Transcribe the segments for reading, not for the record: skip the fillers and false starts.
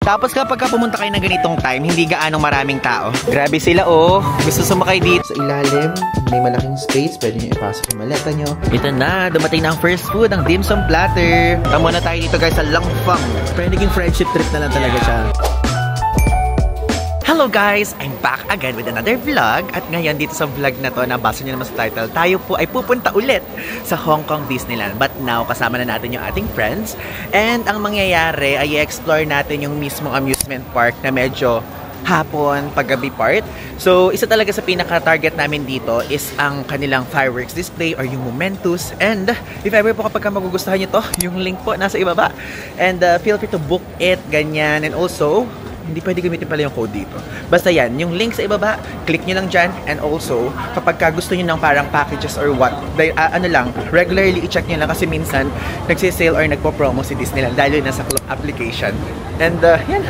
Tapos kapag pumunta kayo ng ganitong time, hindi gaanong maraming tao. Grabe sila oh. Gusto sumakay dito. Sa ilalim, may malaking space. Pwede nyo ipasok yung maleta nyo. Ito na, dumating na ang first food, ang dim sum platter. Tama na tayo dito guys sa Langfang. Pero naging friendship trip na lang talaga siya. Hello guys! I'm back again with another vlog. At ngayon dito sa vlog na to, nabasa nyo naman sa title, tayo po ay pupunta ulit sa Hong Kong Disneyland. But now, kasama na natin yung ating friends. And ang mangyayari ay i-explore natin yung mismong amusement park na medyo hapon, paggabi part. So, isa talaga sa pinaka-target namin dito is ang kanilang fireworks display or yung Momentus. And if ever po kapag magugustuhan nyo to, yung link po nasa ibaba. And feel free to book it, ganyan. And also, hindi pwede gamitin pala yung code dito. Basta yan, yung link sa ibaba, click nyo lang dyan. And also, kapag gusto nyo ng parang packages or what, ano lang, regularly i-check nyo lang kasi minsan nagsisale or nagpo-promo si Disneyland dahil na sa club application. And yan,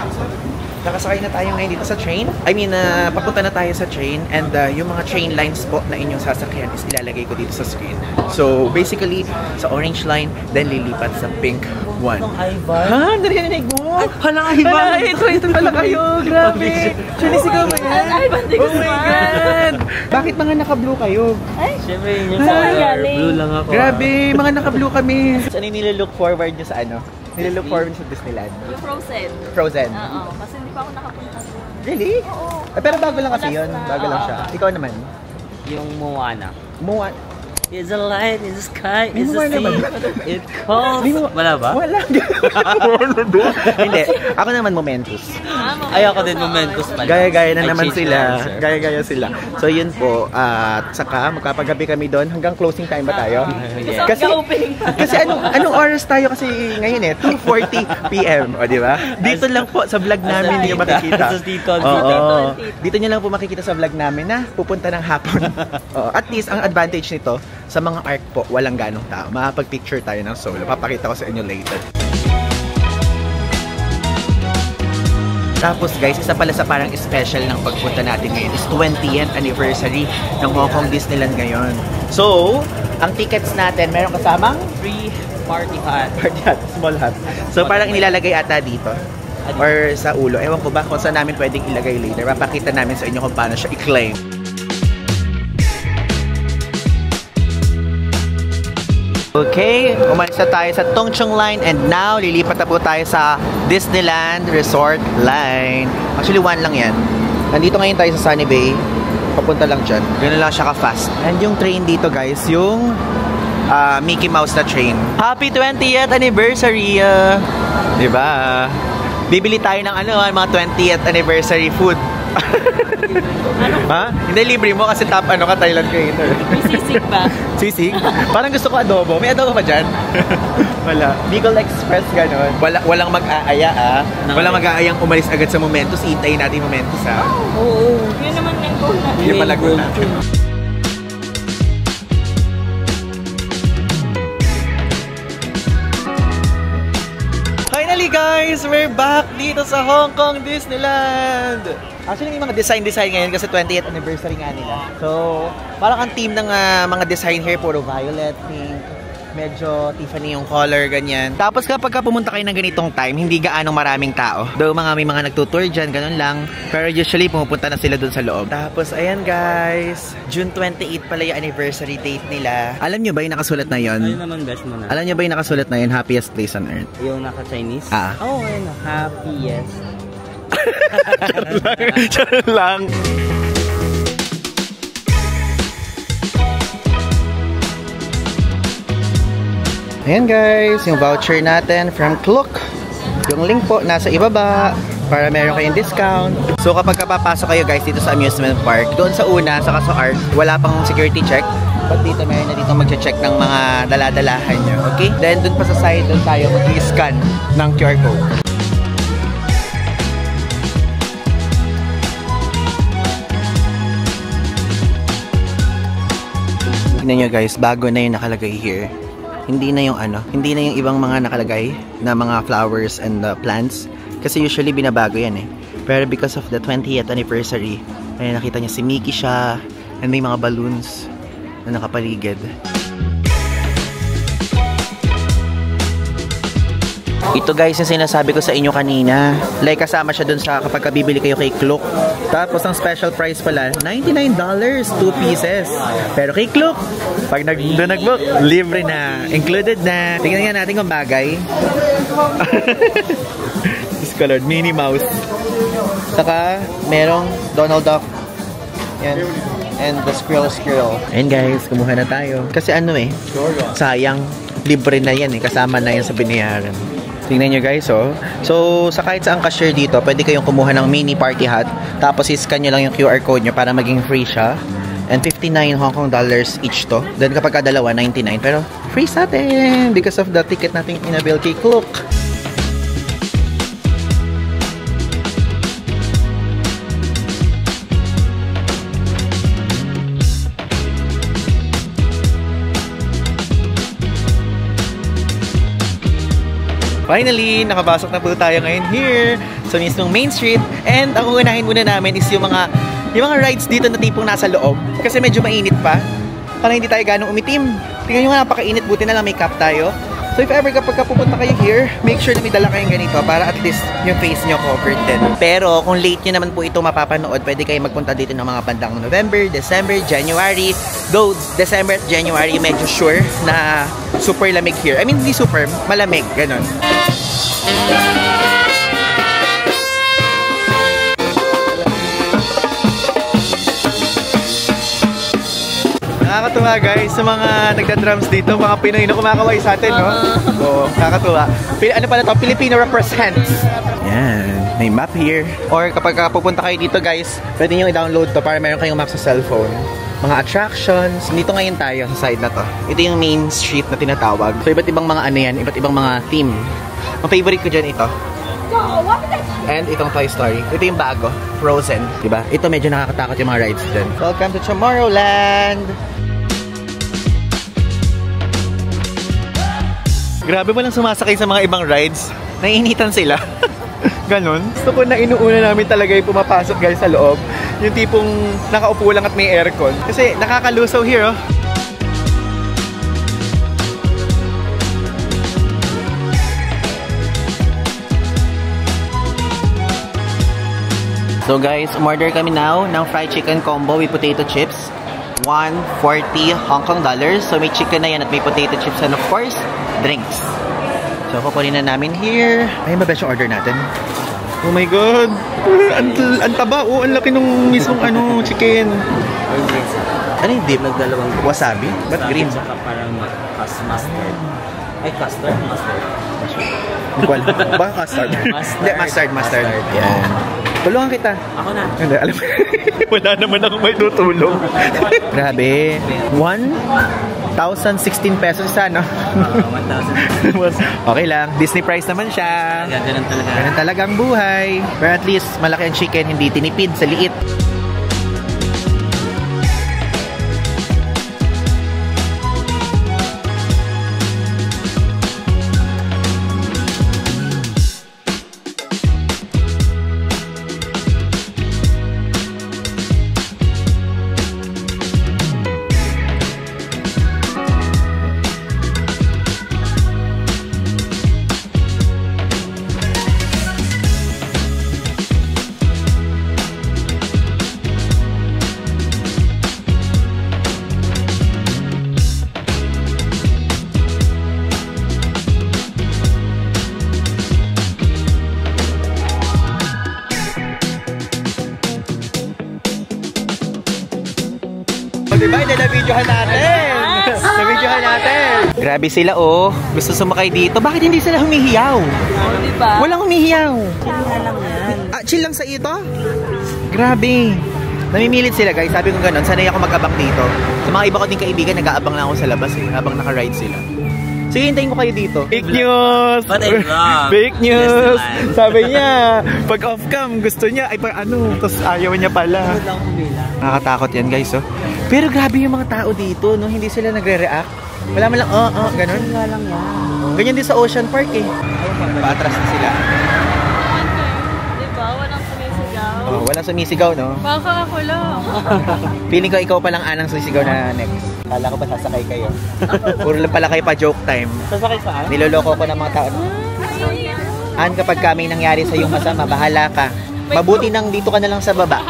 nakasakay na tayo ngayon dito sa train. I mean, papunta na tayo sa train. And yung mga train lines po na inyong sasakyan is ilalagay ko dito sa screen. So, basically, sa orange line, then lilipat sa pink one. Ha? Narinig mo? Hala, Ivan! Ito pala kayo! Grabe! Sinisigaw mo yan? Oh my God! Bakit mga naka-blue kayo? Ay, syempre yun yung color. Blue lang ako. Grabe! Mga naka-blue kami. Ano yung nililook forward nyo sa ano? Nililook forward sa Disneyland? Yung Frozen. Frozen? Oo, kasi hindi pa ako nakapunta. Really? Oo. Pero bago lang kasi yun. Bago lang siya. Ikaw naman? Yung Moana. Moana. It's a light in the sky, it's a sea, it calls. Wala ba? Wala. Hindi. Ako naman Momentus. Ay, ako din Momentus pala. Gaya-gaya na naman sila. Gaya-gaya sila. So yun po. At saka magpapagabi kami doon. Hanggang closing time ba tayo? Yeah. Kasi anong oras tayo kasi ngayon eh? 2:40 PM. O di ba? Dito lang po sa vlog namin niyo makikita. Oo. Dito niyo lang po makikita sa vlog namin na pupunta ng hapon. At least ang advantage nito, sa mga arc po, walang ganong tao. Makapag-picture tayo ng solo. Papakita ko sa inyo later. Tapos guys, isa pala sa parang special ng pagpunta natin ngayon is 20th anniversary ng Hong Kong Disneyland ngayon. So, ang tickets natin, meron kasamang Free party hat. Party hat, small hat. So, parang inilalagay ata dito. Or sa ulo. Ewan ko ba kung saan namin pwedeng ilagay later. Papakita namin sa inyo kung paano siya i-claim. Okay, umalis na tayo sa Tung Chung Line and now lilipat na po tayo sa Disneyland Resort Line. Actually, one lang yan. Nandito ngayon tayo sa Sunny Bay. Papunta lang dyan. Ganun lang siya ka-fast. And yung train dito guys, yung Mickey Mouse na train. Happy 20th anniversary! Diba? Bibili tayo ng mga 20th anniversary food. Ha? Hindi, libre mo kasi top Thailand creator. May sisig ba? Sisig? Parang gusto ko adobo. May adobo pa dyan? Wala. Bicol Express gano'n. Walang mag-aaya Walang mag-aayang umalis agad sa Momentus. Iintayin natin yung Momentus Oo. Yun naman yung goal natin. Yun pala goal natin. Finally guys, we're back dito sa Hong Kong Disneyland. Actually may mga design ngayon kasi 20th anniversary nga nila. So, parang ang team ng mga design here puro violet, pink, medyo Tiffany yung color, ganyan. Tapos kapag pumunta kayo ng ganitong time, hindi gaanong maraming tao. Though may mga nagtutour dyan, ganun lang. Pero usually pumupunta na sila dun sa loob. Tapos ayan guys, June 28 pala yung anniversary date nila. Alam nyo ba yung nakasulat na yun? Ayun naman best mo na. Alam nyo ba yung nakasulat na yun? Happiest place on earth. Yung naka-Chinese? Oo, ayun. Happiest. Charot lang. Ayan guys, yung voucher natin from Klook. Yung link po nasa ibaba para meron kayong discount. So kapag papasok kayo guys dito sa amusement park, doon sa una, saka sa ARC, wala pang security check. But dito meron na dito magche-check ng mga dala-dalahan nyo. Okay? Then doon pa sa side, doon tayo mag-i-scan ng QR code. Tignan nyo guys, bago na yung nakalagay here. Hindi na yung hindi na yung ibang mga nakalagay na mga flowers and plants. Kasi usually binabago yan eh. Pero because of the 20th anniversary, ay nakita niya si Mickey siya and may mga balloons na nakapaligid. Ito guys, yung sinasabi ko sa inyo kanina. Like kasama siya dun sa kapag bibili kayo kay Klook. Tapos ang special price pala, $99, 2 pieces. Pero kay Klook, pag nag-book, libre na. Included na. Tingnan nga natin kung bagay. Discolored Minnie Mouse. Saka, merong Donald Duck. Yan. And the Squirrel. And guys, kumuha na tayo. Kasi ano sayang, libre na yan kasama na yan sa binayaran. Tingnan nyo guys, oh. So, sa kahit saan cashier dito, pwede kayong kumuha ng mini party hat. Tapos, i-scan nyo lang yung QR code nyo para maging free siya. And 59 Hong Kong dollars each to. Then, kapag dalawa, 99. Pero, free sa atin because of the ticket natin inabil kay Klook. Finally, nakabasok na po tayo ngayon here sa mismong Main Street. And ang uunahin muna namin is yung mga rides dito na tipong nasa loob. Kasi medyo mainit pa. Para hindi tayo ganong umitim. Tingnan nyo nga, napakainit. Buti na lang may cap tayo. So if ever kapag pupunta kayo here, make sure na may dala kayong ganito para at least yung face nyo covered din. Pero kung late nyo naman po ito mapapanood, pwede kayo magpunta dito ng mga bandang November, December, January. Though December at January, medyo sure na super lamig here. I mean, hindi super, malamig. Ganon. Nakakatuwa guys sa mga nagda-drums dito, mga Pinoy na kumakaway sa atin, no? Oo, nakakatuwa. Ano pala to? Filipino represents. Yan, may map here. Or kapag pupunta kayo dito guys, pwede nyo i-download to para meron kayong map sa cellphone. Mga attractions. Dito ngayon tayo sa side na to. Ito yung main street na tinatawag. So iba't ibang mga ano yan, iba't ibang mga theme. Ang favorite ko dyan ito. And itong Toy Story. Ito yung bago, Frozen. Diba? Ito medyo nakakatakot yung mga rides dyan. Welcome to Tomorrowland! Grabe mo lang sumasakay sa mga ibang rides. Naiinitan sila. Ganon. Gusto ko na inuuna namin talaga yung pumapasok guys sa loob. Yung tipong nakaupo lang at may aircon. Kasi nakakalusaw here, oh. So guys, umorder kami now ng fried chicken combo with potato chips. 140 Hong Kong dollars. So may chicken na yan at may potato chips and of course, drinks. So kukunin na namin here. Ayun ba yung order natin? Oh my god! Ang taba! Oh, ang laki nung mismong chicken. Ano yung dip? Nagdalawang wasabi? Ba't green? Saka parang mustard. Ay, custard? Mustard. Baka custard? Hindi, mustard. Yan. Tulungan kita. Ako na. Hindi, alam mo. Wala naman ako may tutulong. Grabe. 1,016 pesos sana. 1,000. Okay lang. Disney price naman siya. Ganun talaga. Ganun talaga ang buhay. Pero at least, malaki ang chicken, hindi tinipid sa liit. Diba? Na-videohan natin! Yes! Na-videohan natin! Grabe sila, oh. Gusto sumakay dito. Bakit hindi sila humihiyaw? Diba? Walang humihiyaw. Chill na lang yan. Chill lang sa ito? Grabe. Namimilit sila, guys. Sabi ko ganun, sanay ako mag-abang dito. Sa mga iba ko din kaibigan, nag-aabang lang ako sa labas habang naka-ride sila. Sige, hintayin ko kayo dito. Fake news! What a vlog! Fake news! Sabi niya, pag off-cam, gusto niya, ay tapos ayaw niya pala. Nakakatakot yan, guys, oh. Pero grabe yung mga tao dito, no? Hindi sila nagre-react. Wala man lang, ganun. Wala lang yan. Ganyan din sa Ocean Park, eh. Paatras na sila. Diba? Walang sumisigaw. Oh, walang sumisigaw, no? Baka ako lang. Feeling ko ikaw palang anang sumisigaw na next. Kala ko ba sasakay kayo? Puro lang pala kayo pa joke time. Sasakay saan? Niloloko ko ng mga tao. Han, kapag may nangyari sa iyong masama, bahala ka. Mabuti nang dito ka na lang sa baba.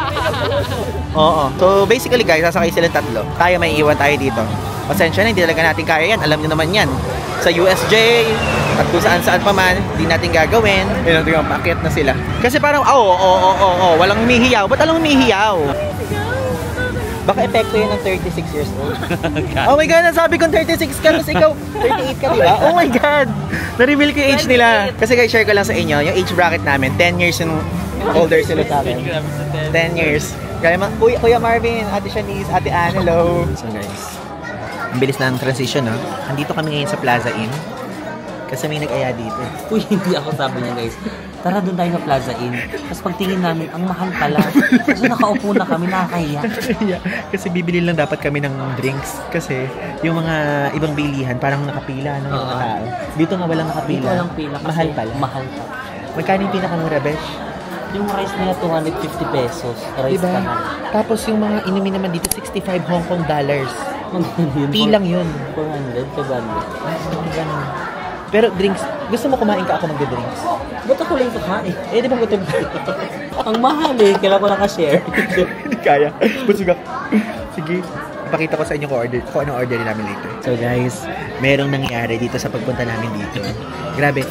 Oo. So, basically guys, sasakay sila tatlo. Tayo may iwan tayo dito. Pasensya na, hindi talaga natin kaya yan. Alam niyo naman yan. Sa USJ, at kung saan-saan pa man, hindi natin gagawin. Yun natin yung packet na sila. Kasi parang, walang humihiyaw. Ba't alam humihiyaw? Baka epekto yun ng 36 years old. Oh my God, nasabi kong 36 ka, tapos ikaw 38 ka, diba? Oh my God! Na-reveal ko yung age nila. Kasi guys, share ko lang sa inyo, yung age bracket namin, 10 years yung older sila sa akin. 10 years. Kuya Marvin, Ate Shanice, Ate Anne, hello. So guys, ang bilis na ang transition, no? Andito kami ngayon sa Plaza Inn. Kasi may nag-aya dito. Uy, hindi ako sabi niya guys. Tara doon tayo sa Plaza Inn. Tapos pagtingin namin, ang mahal pala. Kasi nakaupo na kami, nakakahiya. Kasi bibili lang dapat kami ng drinks. Kasi yung mga ibang bilihan, parang nakapila ng mga tao. Dito nga walang nakapila. Dito walang pila. Mahal pala. Mahal pa. Magkano yung pinakamura, Besh? Yung rice nila, 250 pesos. Rice Diba? ka na. Tapos yung mga inumin naman dito, 65 Hong Kong dollars. Pilang yun. 400, 500. Ganun. Pero drinks, gusto mo kumain ka ako magde-drinks? Ba't ako lang kakain? Eh, di ba gutom ka? Ang mahal eh. Kailangan ko lang ka-share. Hindi kaya. Busog ako. Sige. Pakita ko sa inyo kung anong order namin later. So guys, merong nangyari dito sa pagpunta namin dito. Grabe.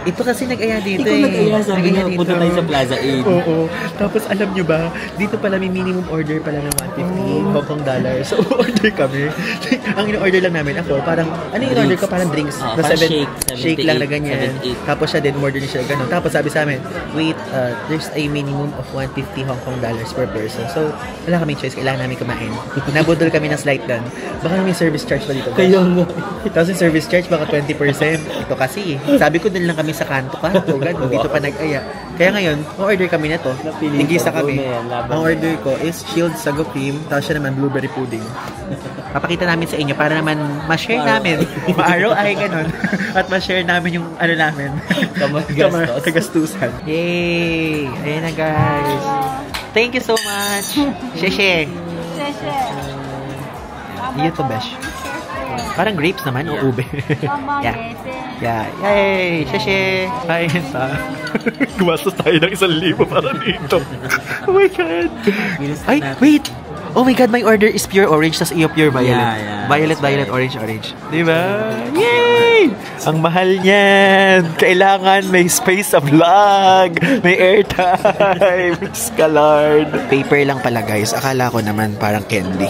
Ito kasi nag-aya dito Ikaw nag-aya, sabi niya, punta tayo sa Plaza Inn. Oo. Tapos alam nyo ba, dito pala may minimum order pala ng 150 Hong Kong dollars. So, order kami. Ang in-order lang namin ako, parang, ano yung order ko? Parang drinks. Parang shake lang na ganyan. 78. Tapos siya din, order niya siya ganun. Tapos sabi sa amin, wait, there's a minimum of 150 Hong Kong dollars per person. So, wala kaming choice. Kailangan namin kumain. Nabudol kami ng slight doon. Baka may service charge pa dito. Kayo nga. Tapos yung service charge, baka 20%. Ito kasi, sabi ko din lang kami sa kanto ka. Dito pa nag-aya. Kaya ngayon, order kami na to. Tigisa kami. Ang order ko is chilled sago cream, tapos siya naman blueberry pudding. Papakita namin sa inyo para naman ma-share namin. Maaraw ay ganun. At ma-share namin yung ano namin. Kagastusan. Yay! Ayan na guys. Thank you so much. Sheshe. Iyo to, Besh. Parang grapes naman o ube. Yeah. Yay! Sheshe! Ayun pa. Gumastos tayo ng 1,000 para dito. Oh my God! Ay, wait! Oh my God, my order is pure orange, tas iyo pure violet. Yeah. Violet, orange. Diba? Yay! Ang mahal niyan! Kailangan may space sa vlog! May airtime! Scalard! Paper lang pala guys. Akala ko naman parang candy.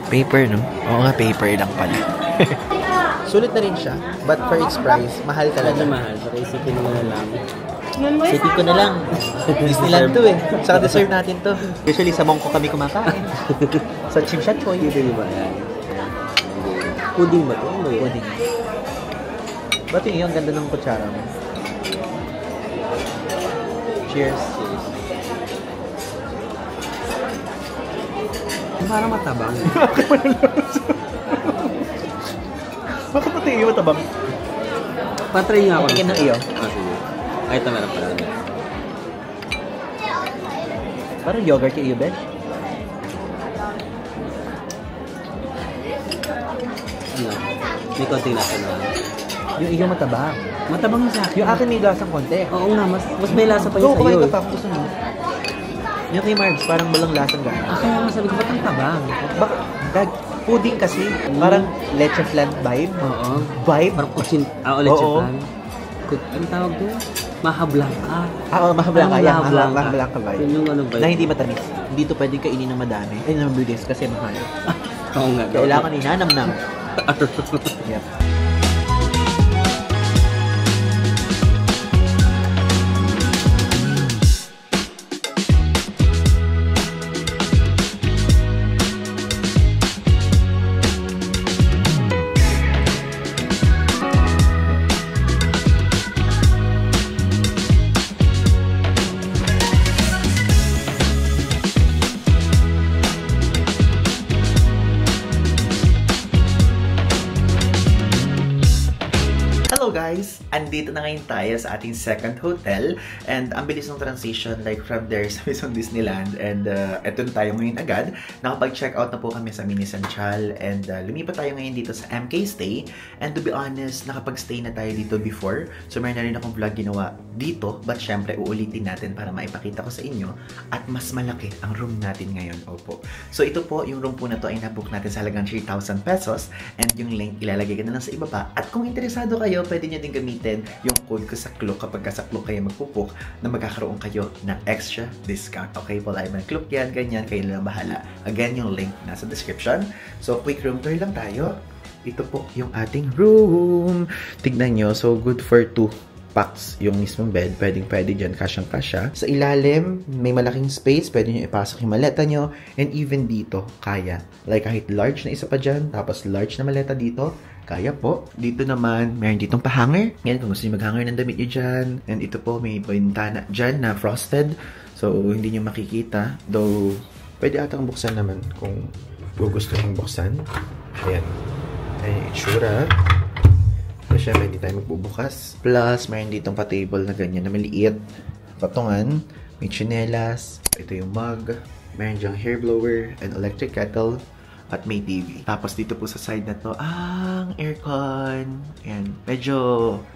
Paper, no? Oo nga, paper lang pala. Sulit na rin siya, but for its price, mahal talaga. Mahal. Saka isipin mo na lang. Isipin ko na lang. Disneyland to eh. Saka deserve natin to. Usually sa Mongko kami kumakain. Sa Chimshatchoy. Hindi ba yan? Pudding ba ito? Pudding. Ba't yung ganda ng kutsara mo? Cheers. Parang matabang. Bakit pati iyo matabang? Patry nga ako. Tingin ng iyo. Sige. Ay, ito meron pala. Parang yogurt yung iyo, Besh. Ano? May konting lasa naman. Yung iyo matabang. Matabang na sa akin. Yung akin may lasang konti. Oo nga, mas may lasa pa yun Go, sa'yo. kumain ka pa kung gusto mo. Yung kay Marbs, parang walang lasang gano'n. Kaya nga sabi ko, ba't ang tabang? Baka, pudding kasi, parang leche flan vibe. Oo. Vibe? Parang kuchin. Leche Oo. flan. Ano tawag doon? Mahablangka. Oo, mahablangka. Mahablangka. Mahablangka vibe. Yun yung ano ba? Na hindi matamis. Dito pwede kainin ng madami. Ay, ng bilis kasi mahal. Oo nga. Kailangan inanam-nam. Yep. andito na ngayon tayo sa ating second hotel. And ang bilis ng transition, like from there sa mismong Disneyland. And eto na tayo ngayon agad. Nakapag-check out na po kami sa Mini Central. And lumipat tayo ngayon dito sa MK Stay. And to be honest, nakapag-stay na tayo dito before. So meron na rin akong vlog ginawa dito. But syempre, uulitin natin para maipakita ko sa inyo. At mas malaki ang room natin ngayon. Opo. So ito po, yung room po na to ay nabook natin sa halagang 3,000 pesos. And yung link, ilalagay ko na lang sa ibaba. At kung interesado kayo, pwede nyo din gamitin yung code ko sa Klook kapag sa Klook kayo magpupuk na magkakaroon kayo ng extra discount. Okay, Paul Ivan Klook yan, ganyan, kayo lang bahala. Again, yung link nasa description. So, quick room tour lang tayo. Ito po yung ating room. Tignan nyo, so good for 2 packs yung mismong bed. Pwede dyan, kasyang-kasya. Sa ilalim, may malaking space. Pwede nyo ipasok yung maleta nyo. And even dito, kaya. Like kahit large na isa pa dyan, tapos large na maleta dito, kaya po. Dito naman, meron ditong pahanger. Yan, kung gusto nyo mag-hanger ng damit nyo dyan. And ito po, may bintana dyan na frosted. So, hindi nyo makikita. Though, pwede atang buksan naman kung gusto nyo buksan. Ayan. Ayan yung itsura. So, syempre, hindi tayo magbubukas. Plus, meron ditong pa-table na ganyan na maliit. Patungan. May chinelas. Ito yung mug. Meron dyang hair blower and electric kettle. At may TV. Tapos dito po sa side na to, ang aircon. Ayan. Medyo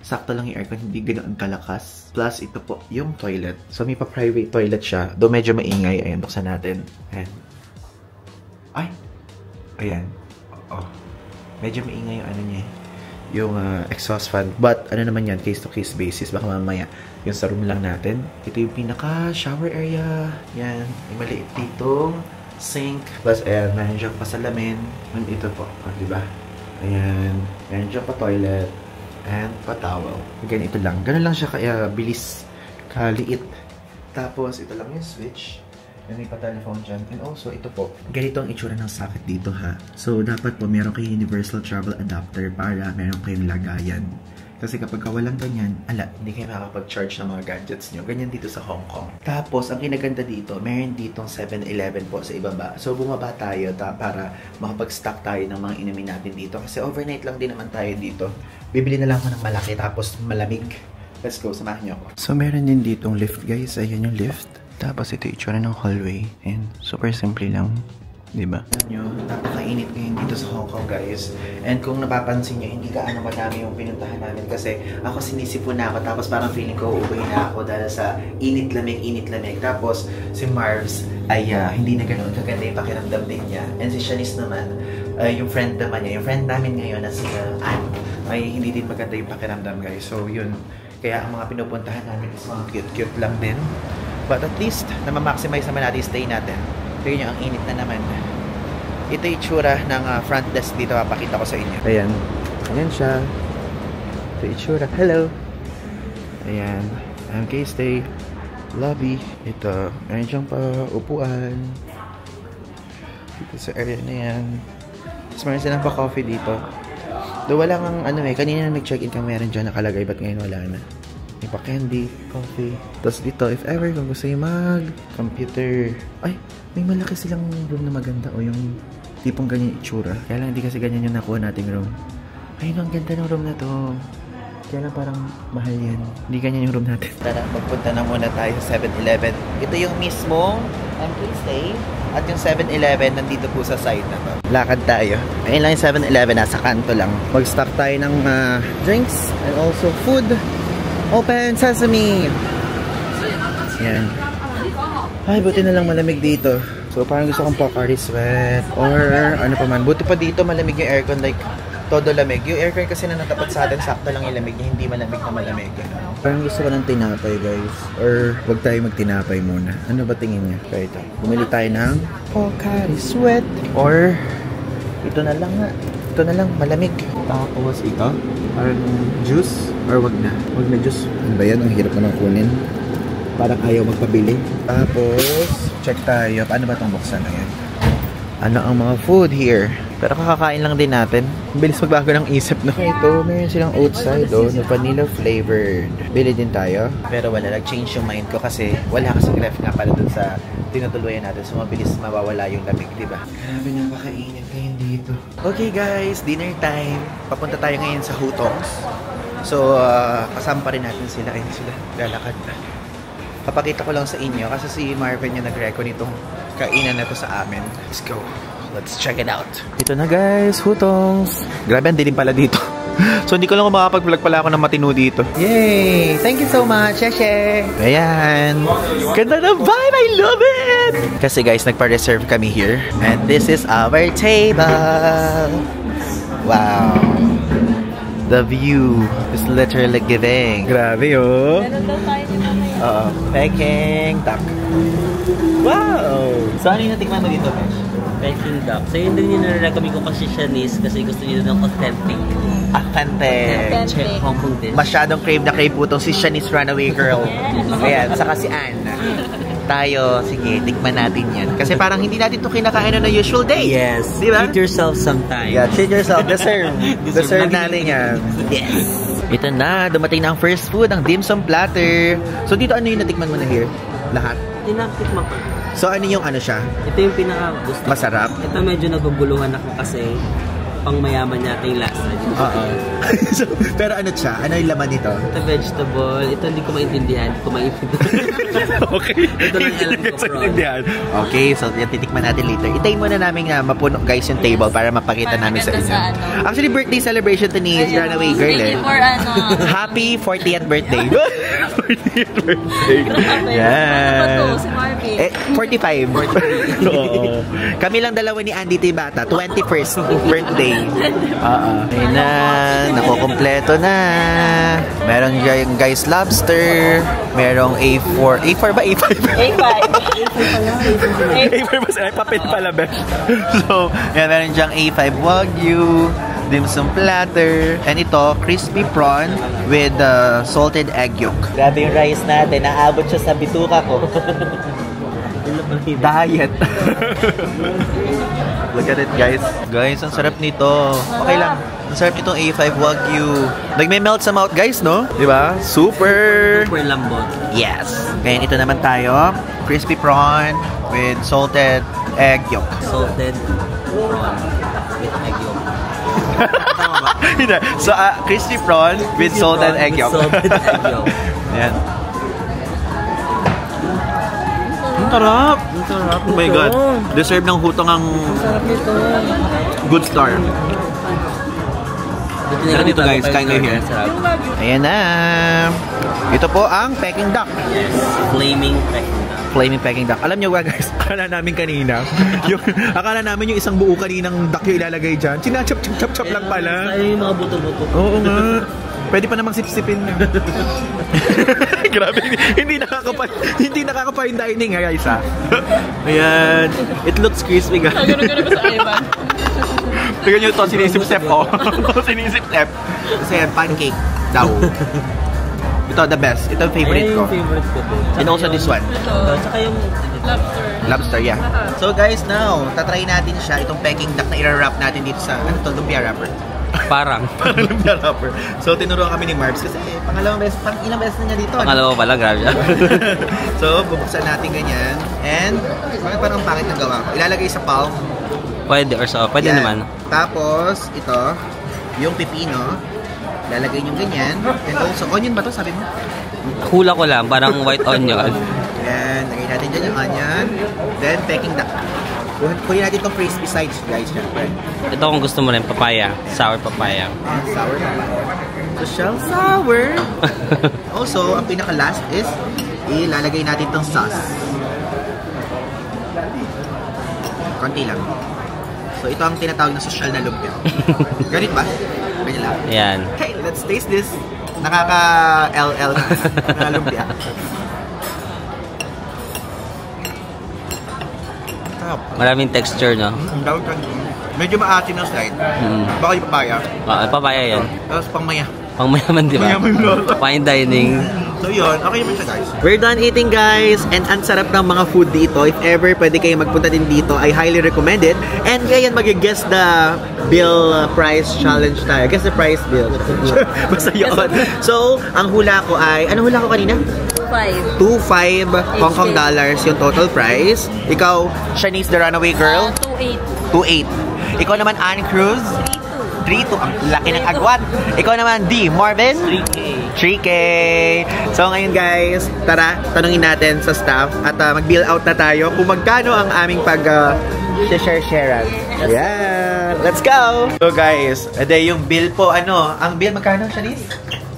sakto lang yung aircon, hindi ganoon kalakas. Plus ito po, yung toilet. So may pa-private toilet siya. Though medyo maingay. Ayan, buksan natin. Ayan. Ay! Ayan. Oh. Medyo maingay yung ano niya. Yung exhaust fan. But ano naman yan, case-to-case basis. Baka mamaya yung sa room lang natin. Ito yung pinaka-shower area. Yan. May maliit ditong sink. Plus, ayan, meron dyan pa salamin. And ito po, diba? Ayan. Meron dyan pa toilet. And pa towel. Again, ito lang. Ganun lang siya kaya bilis. Kaliit. Tapos, ito lang yung switch. And may pa telephone dyan. And also, ito po. Ganito ang itsura ng socket dito, ha? So, dapat po meron kayong universal travel adapter para meron kayong lagayan. Kasi kapag walang ganyan, hindi kayo makakapag-charge ng mga gadgets nyo. Ganyan dito sa Hong Kong. Tapos, ang kinaganda dito, meron ditong 7-Eleven po sa ibaba. So, bumaba tayo para makapag-stock tayo ng mga inumin natin dito. Kasi overnight lang din naman tayo dito. Bibili na lang ako ng malaki tapos malamig. Let's go, samahan nyo ako. So, meron din ditong lift, guys. Ayan yung lift. Tapos, ito itsura ng hallway. And super simple lang. Diba? Napakainit ngayon dito sa Hong Kong, guys. And kung napapansin nyo, hindi gaano madami yung pinuntahan namin kasi ako sinisipon na ako tapos parang feeling ko uuwi na ako dahil sa init-lamig. Tapos si Marvs ay hindi na ganoon kaganda yung pakiramdam din niya. And si Shanice naman, yung friend naman niya, yung friend namin ngayon na si Anne, ay hindi din maganda yung pakiramdam, guys. So yun, kaya ang mga pinupuntahan namin is mga cute-cute lang din. But at least, na-maximize naman natin stay natin. Tignan nyo, ang init na naman. Ito yung itsura ng front desk dito. Papakita ko sa inyo. Ayan. Ayan siya. Ito yung itsura. Hello. Ayan. MK Stay. Lobby. Ito. Ayan siyang pa-upuan. Dito sa area na yan. Tapos meron silang pa-coffee dito. Do wala kang kanina na nag-check-in kang meron dyan nakalagay. Ba't ngayon wala na? May pa-candy, coffee. Tapos dito, if ever, kung gusto nyo mag-computer. Ay, may malaki silang room na maganda. O yung tipong ganyan itsura. Kaya lang hindi kasi ganyan yung nakuha nating room. Ay, ang ganda ng room na to. Kaya lang parang mahal yan. Hindi ganyan yung room natin. Tara, magpunta na muna tayo sa 7-Eleven. Ito yung mismong MK Stay. At yung 7-Eleven nandito po sa side na to. Lakad tayo. Ayun lang yung 7-Eleven. Nasa kanto lang. Mag-stock tayo ng drinks and also food. Open Sesame! Yan. Ay, buti na lang malamig dito. So, parang gusto kong Pocari Sweat. Or, ano pa man. Buti pa dito malamig yung aircon. Like, todo lamig. Yung aircon kasi na natapat sa atin, sakto lang yung lamig niya. Hindi malamig na malamig. Parang gusto ko ng tinapay, guys. Or, wag tayo magtinapay muna. Ano ba tingin niya? Kaya ito. Bumili tayo ng Pocari Sweat. Or, ito na lang nga. Ito na lang, malamig. Tapos, ito. Parang juice. Or wag na. Wag na juice. Ano ba yan? Ang hirap naman kunin. Parang ayaw magpabili. Tapos, check tayo. Paano ba itong buksan na yan? Ano ang mga food here? Pero kakakain lang din natin. Bilis magbago ng isip, no? Ito, meron silang outside, na vanilla flavored. Bili din tayo. Pero wala, nag-change yung mind ko kasi wala kasing ref nga pala dun sa tinutuluyan natin. So, mabilis mawawala yung lamig, diba? Grabe nang makainit ngayon dito. Okay, guys, dinner time. Papunta tayo ngayon sa Hutongs. So, kasama pa rin natin sila. Ayun sila, lalakad na. Papakita ko lang sa inyo kasi si Marvin yung nag-reco nitong kainan na to sa amin. Let's go. Let's check it out. Ito na guys, hutongs. Grabe, ang dilim pala dito. So, hindi ko lang makapag-vlog pala ako ng matino dito. Yay! Thank you so much, Sheshe! Ayan. Ganda na vibe! I love it! Kasi guys, nagpa-reserve kami here. And this is our table. Wow. The view is literally giving. Grabe, oh. Meron daw tayo ni mamaya. Peking duck. Wow! So, ano yung natikman mo dito, Pesh? Peking duck. So yun din yung nare-recommend ko kasi Shanice kasi gusto niyo ng authentic. Authentic. Hong Kong dish. Masyadong crave na crave po itong si Shanice Runaway Girl. Ayan, saka si Anne. Tayo, sige, tikman natin yan. Kasi parang hindi natin ito kinakain on a usual day. Yes. Di ba? Treat yourself sometime. Yeah, treat yourself. Deserve. Deserve Deserve natin yan. Yes. Ito na, dumating na ang first food, ang dim sum platter. So dito, ano yung natikman mo na here? Lahat? Tinatikman ko. So ano yung ano siya? Ito yung pinaka-gusto. Masarap? Ito medyo naguguluhan ako kasi pang mayaman yata yung lasa. Oo. So, pero ano siya? Ano yung laman nito? Ito vegetable. Ito hindi ko maintindihan. Hindi ko maintindihan. Okay. Ito lang alam ko, bro. Okay, so yan titikman natin later. Itay muna namin na mapuno guys yung table para mapakita Para namin sa maganda inyo. sa ano. Actually, birthday celebration to ni Runaway Girl eh. For ano. Happy 40th birthday. 40th birthday. Grabe. Yan. Ano ba to? Si Marvin. 45. Oo. Kami lang dalawa ni Andy Tibata. 21st birthday. Ayun na. Nakukompleto na. Meron yung guys lobster. Merong A4. A4 ba? A5? A5. A5 ba sila? Papel pala, besh. So, yan. Meron dyang A5 Wagyu. Dim sum platter. And ito, crispy prawn with salted egg yolk. Grabe yung rice natin. Naabot siya sa bituka ko. Diet. Look at it, guys. Guys, ang sarap nito. Okay lang. Ang sarap nitong A5 Wagyu. Nagme-melt sa mouth, guys, no? Diba? Super! Super lambot. Yes. Ngayon, ito naman tayo. Crispy prawn with salted egg yolk. Salted prawn with egg yolk. Tama ba? Hindi. So, crispy prawn with salted egg yolk. Salted egg yolk. Yan. Ang sarap! Ang sarap Oh my God. Deserve ng hutong ang sarap nito. good star. Tara dito guys, kain kayo here. Ayan na. Ito po ang Peking duck. Yes. Flaming Peking duck. Flaming Peking duck. Alam nyo ba guys, akala namin kanina, akala namin yung isang buo kaninang duck yung ilalagay dyan. Chop lang pala. Ay, yung mga buto-buto. Oo nga. Pwede pa namang sip-sipin nyo. Grabe, hindi nakaka-fine dining guys ha. Ayan. It looks crispy guys. Ganun-ganun ba sa Ivan? Tignan nyo ito, sinisip-sep oh. Sinisip-sep. Kasi yan, pancake daw. Ito, the best. Ito ang favorite ko. Ay, yung favorite ko din. And also this one. Ito. Tsaka yung Lobster. Lobster, yeah. So guys, now, tatry natin siya, itong Peking duck na i-wrap natin dito sa, ano to, lumpia wrapper. parang. Lumpia wrapper. So, tinuruan kami ni Marbs kasi ilang beses na niya dito. Pangalawa pala, grabe. So, bubuksan natin ganyan. And, parang pangit ng gawa ko. Ilalagay sa palm. Pwede or so, pwede Yan. naman. Tapos, ito, yung pipino. Lalagay nyo ganyan. And also, onion ba to sabi mo? Hula ko lang, parang white onion. Yan, lagay natin dyan yung onion. Then, Peking duck. Kunin natin itong crispy sides, guys. Syempre. Ito kung gusto mo rin, papaya. Sour papaya. Sour naman. So, shell sour. Also, ang pinaka-last is, ilalagay natin itong sauce. Konti lang. So, ito ang tinatawag na social na lumpia. Ganit ba? Ganyan lang. Yan. Okay, let's taste this. Nakaka-LL na lumpia. Maraming texture, no? Medyo maasim ng slide. Baka yung papaya. Papaya yan. Tapos pangmaya. Pang mayaman, di ba? Mayaman lang. Fine dining. So yun, okay naman siya guys. We're done eating guys, and ang sarap ng mga food dito. If ever pwede kayo magpunta din dito, I highly recommend it. And ngayon mag-guess the bill price challenge tayo. Guess the price bill. Basta yun. So, ang hula ko ay, ano hula ko kanina? 2.5 Hong Kong dollars yung total price. Ikaw, Shanice the Runaway Girl? 2.8. 2.8. Ikaw naman, Anne Cruz? 3-2. Ang laki ng agwat. Ikaw naman, D. Marvin? 3K. 3K. So ngayon guys, tara, tanungin natin sa staff at mag-bill out na tayo kung magkano ang aming share-sharean. Yeah. Let's go! So guys, yung bill po, ang bill magkano, Shanice?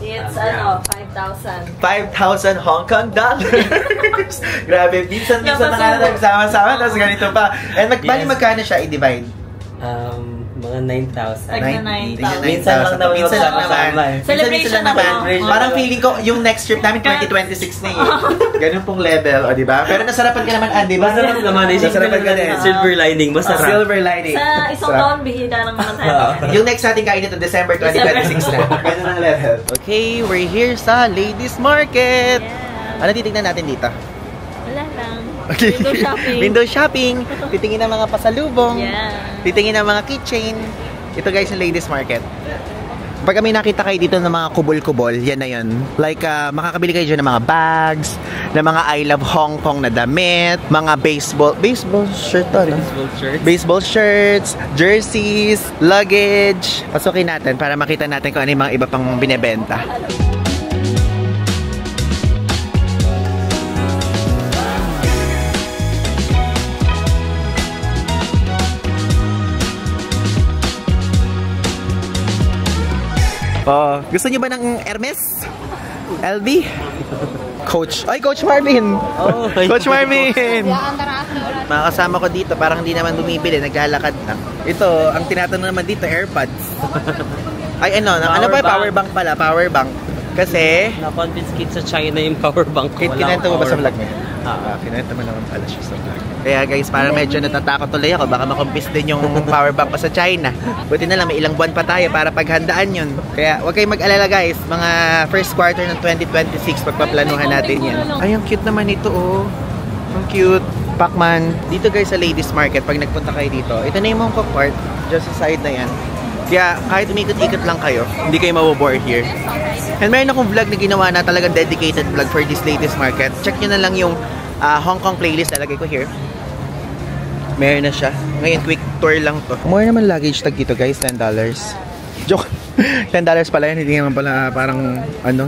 It's 5,000. 5,000 Hong Kong dollars. Grabe, minsan na nagsama-sama, tapos ganito pa. And magkano siya i-divide? Mga 9,000. Minsan lang naman Celebration Minsan lang naman. Parang feeling ko, yung next trip namin, 2026 na eh. Ganun pong level, o diba? Pero nasarapan ka naman, Andy. Masarap naman. Nasarapan ka din. Silver lining, masarap. Silver lining. Sa isang taon, bihira lang naman tayo. Yung next natin kain ito, December 2026 na. Ganun ang level. Okay, we're here sa Ladies Market. Ano titignan natin dito? Wala lang. Okay. Window shopping. Window shopping. Titingin ng mga pasalubong. Yeah. Titingin ng mga keychain. Ito guys yung Ladies Market. Pag kami nakita kayo dito ng mga kubol-kubol, yan na yun. Like, makakabili kayo dyan ng mga bags, ng mga I Love Hong Kong na damit, mga baseball shirt to, no? Baseball shirts, jerseys, luggage. Pasukin natin para makita natin kung ano yung mga iba pang binebenta. Oh, gusto niyo ba ng Hermes? LV? Coach. Ay, Coach Marvin! Oh, Coach Marvin! Mga kasama ko dito, parang hindi naman bumibili, naglalakad lang. Ito, ang tinatanong naman dito, AirPods. Ay, ano ba? Power bank pala, power bank. Kasi... Na-confiscate sa China yung power bank ko. Kinento mo ba sa vlog mo? Kinento mo naman pala siya sa vlog. Kaya guys, parang medyo natatakot tuloy ako. Baka makumpis din yung power bank ko sa China. Buti na lang, may ilang buwan pa tayo para paghandaan yun. Kaya huwag kayong mag-alala guys. Mga first quarter ng 2026, pagpaplanuhan natin yan. Ay, ang cute naman ito oh. Ang cute. Pacman. Dito guys sa Ladies Market, pag nagpunta kayo dito, ito na yung Mong Kok part. Just sa side na yan. Kaya kahit umikot-ikot lang kayo, hindi kayo mabobore here. And meron akong vlog na ginawa na talagang dedicated vlog for this Ladies Market. Check nyo na lang yung Hong Kong playlist, nalagay ko here. Meron na siya. Ngayon, quick tour lang to. More naman luggage tag dito guys, $10. Joke. $10 pala yan, hindi naman pala parang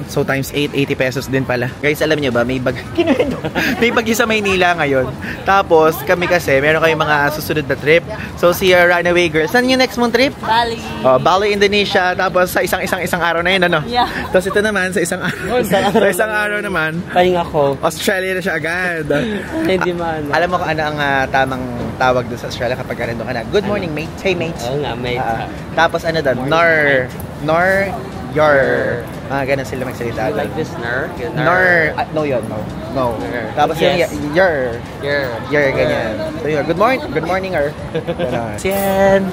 so times 8, 80 pesos din pala. Guys, alam niyo ba, may bagyo sa Maynila ngayon. Tapos, kami kasi, meron kayong mga susunod na trip. So, si Runaway Girl. Saan yung next mong trip? Bali. Bali, Indonesia. Tapos, sa isang araw na yun, Yeah. Tapos, ito naman, sa isang araw naman, Pahinga ko. Australia na siya agad. Hindi man. Alam mo kung ano ang tamang tawag doon sa Australia kapag nandun ka na. Good morning, mate. Hey, mate. Oo nga, mate. Tapos ano doon? Nor, your. Ganun sila magsalita. Like this, ner? No yun, no. Tapos Yes. yung your, ganyan. So yun, good morning, or. Sien.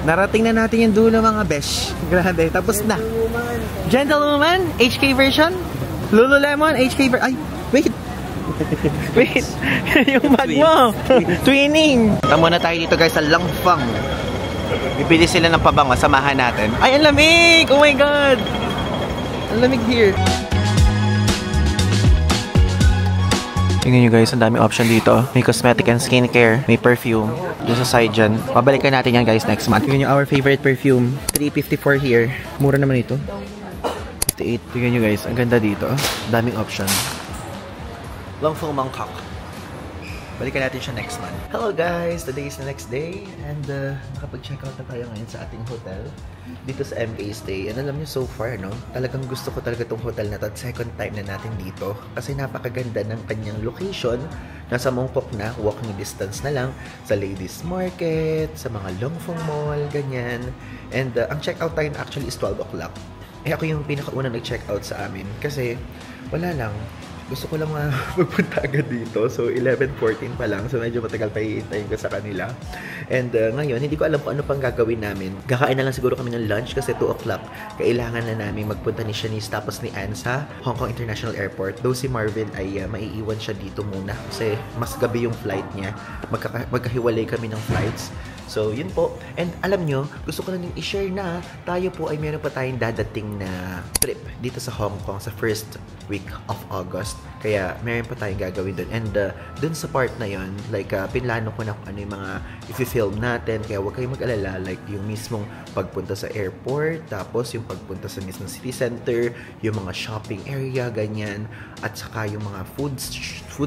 Narating na natin yung dulo mga besh. Grabe, tapos na. Gentlewoman, HK version. Lululemon, HK version. Ay, wait. Wait, yung bag mo. Twinning. Tamo na tayo dito guys sa Langfang. Bibili sila ng pabango, samahan natin. Ay, ang lamig! Oh my God! Ang lamig here. Tingnan nyo guys, ang daming option dito. May cosmetic and skincare, may perfume. Doon sa side dyan. Pabalikan natin yan guys next month. Tingnan nyo our favorite perfume. $3.54 here. Mura naman ito. 58. Tingnan nyo guys, ang ganda dito. Daming option. Langfang Bangkok. Balikan natin siya next month. Hello guys! Today is the next day and nakapag-check out na tayo ngayon sa ating hotel dito sa MK Stay. And alam niyo so far, no? Talagang gusto ko talaga itong hotel na to. Second time na natin dito kasi napakaganda ng kanyang location. Nasa Mongkok na, walking distance na lang sa Ladies Market, sa mga Langfang Mall, ganyan. And ang check-out time actually is 12 o'clock. Eh ako yung pinakaunang nag-check-out sa amin kasi wala lang. Gusto ko lang magpunta agad dito. So, 11:14 pa lang. So, medyo matagal pa iintayin ko sa kanila. And ngayon, hindi ko alam kung ano pang gagawin namin. Kakain na lang siguro kami ng lunch kasi 2 o'clock. Kailangan na namin magpunta ni Shanice tapos ni Anne sa Hong Kong International Airport. Though si Marvin ay maiiwan siya dito muna kasi mas gabi yung flight niya. Magkahiwalay kami ng flights. So, yun po. And alam nyo, gusto ko na din i-share na tayo po ay meron pa tayong dadating na trip dito sa Hong Kong sa first week of August. Kaya, meron pa tayong gagawin doon. And doon sa part na yun, like, pinlano ko na kung ano yung mga i-film natin. Kaya huwag kayong mag-alala. Like, yung mismong pagpunta sa airport, tapos yung pagpunta sa mismong city center, yung mga shopping area, ganyan. At saka yung mga food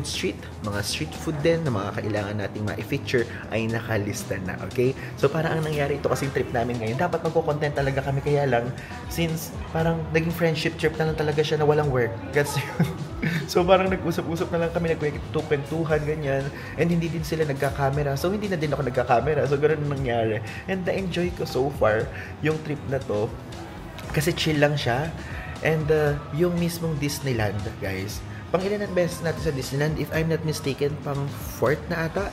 street, mga street food din na mga kailangan nating ma-feature ay nakalista na, okay? So, parang ang nangyari ito kasing trip namin ngayon, dapat magko-content talaga kami, kaya lang, since parang naging friendship trip na lang talaga siya na walang work. Kasi so, parang nag-usap-usap na lang kami, nagkwentuhan, ganyan. And hindi din sila nagka-camera. So, hindi na din ako nagka-camera. So, ganoon ang nangyari. And na-enjoy ko so far yung trip na to. Kasi chill lang siya. And yung mismong Disneyland, guys. Pang-ilan ang beses natin sa Disneyland? If I'm not mistaken, pang 4th na ata.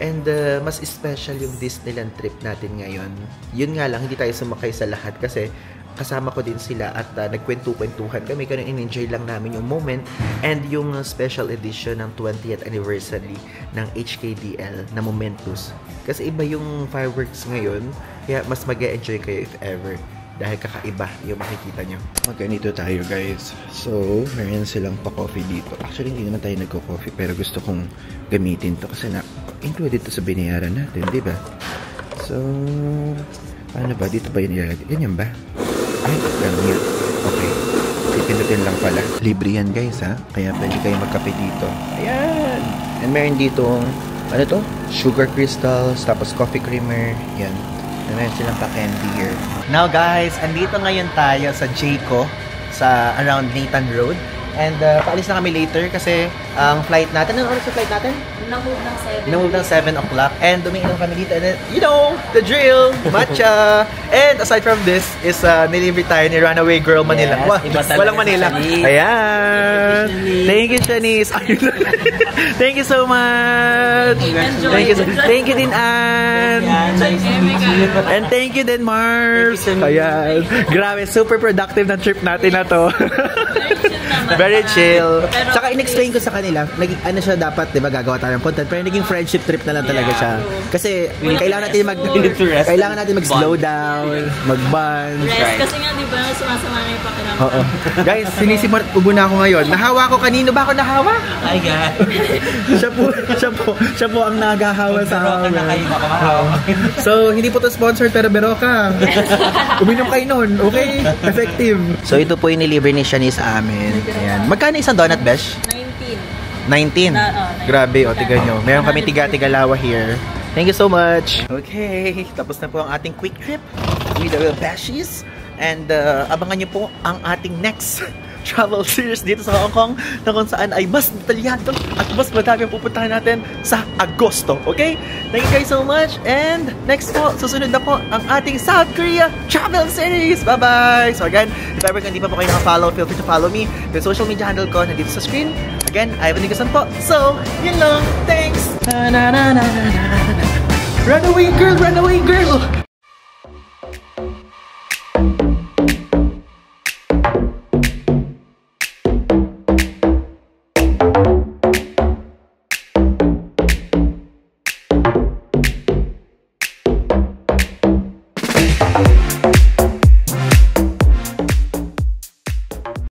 And mas special yung Disneyland trip natin ngayon. Yun nga lang, hindi tayo sumakay sa lahat kasi kasama ko din sila at nagkwentu-kwentuhan kami. Kaya in-enjoy lang namin yung moment and yung special edition ng 20th anniversary ng HKDL na Momentus. Kasi iba yung fireworks ngayon, kaya mas mag-enjoy kayo if ever. Dahil kakaiba yung makikita nyo. Magganito tayo, guys. So, meron silang pa-coffee dito. Actually, hindi naman tayo nagko-coffee pero gusto kong gamitin to kasi included to sa binayaran natin, di ba? So, ano ba? Dito ba yun ilalagay? Ganyan ba? Ay, ganun yun. Okay. Pipindutin lang pala. Libre yan, guys, ha? Kaya pwede kayo magkape dito. Ayan! And meron dito, ano to? Sugar crystals, tapos coffee creamer. Yan. And meron silang pa-candy here. Now, guys, andito ngayon tayo sa Jayco, sa around Nathan Road. And paalis na kami later kasi ang flight natin, anong oras yung flight natin? Na-move Na-move ng ng 7. 7 o'clock. And dumiinom kami dito. And then, you know, the drill, matcha. And aside from this, is nilibre tayo ni Runaway Girl Manila. Yes, iba talaga Walang si Manila. Shanice. Ayan. Thank you, Shanice. Thank you so much. Enjoy. Thank you din, Ann. And thank you din, Mars. Ayan. Grabe, super productive na trip natin na to. Very chill. Saka in-explain ko sa kanila, naging ano siya dapat, 'di ba, gagawa tayo ng content, pero naging friendship trip na lang talaga siya. Kasi kailangan natin mag-slow down, mag-bond. Rest. Kasi nga, di ba, sumasama na yung pakiramdam. Oo. Guys, sinisimot ubo na ako ngayon. Nahawa ko kanino ba ako nahawa? Ay, God. siya po ang naghahawa sa Beroka na kayo, baka mahawa. So, hindi po to sponsored pero Beroka. Uminom kayo nun, okay? Effective. So, ito po yung nilibre ni Shanice sa amin. Ayan. Magkano isang donut, Besh? 19. 19. Grabe, o, tiga nyo. Meron kami tiga-tigalawa here. Thank you so much. Okay, tapos na po ang ating quick trip with the Beshies. And abangan nyo po ang ating next travel series dito sa Hong Kong na kung saan ay mas detalyado at mas madami ang pupuntahan natin sa Agosto. Okay? Thank you guys so much. And next po, susunod na po ang ating South Korea travel series. Bye-bye! So again, if ever hindi pa po kayo naka-follow, feel free to follow me. The social media handle ko nandito sa screen. Again, Ivan Nigasan po. So, yun lang. Thanks! Na, na, na, na, na, na. Run away, girl! Run away, girl!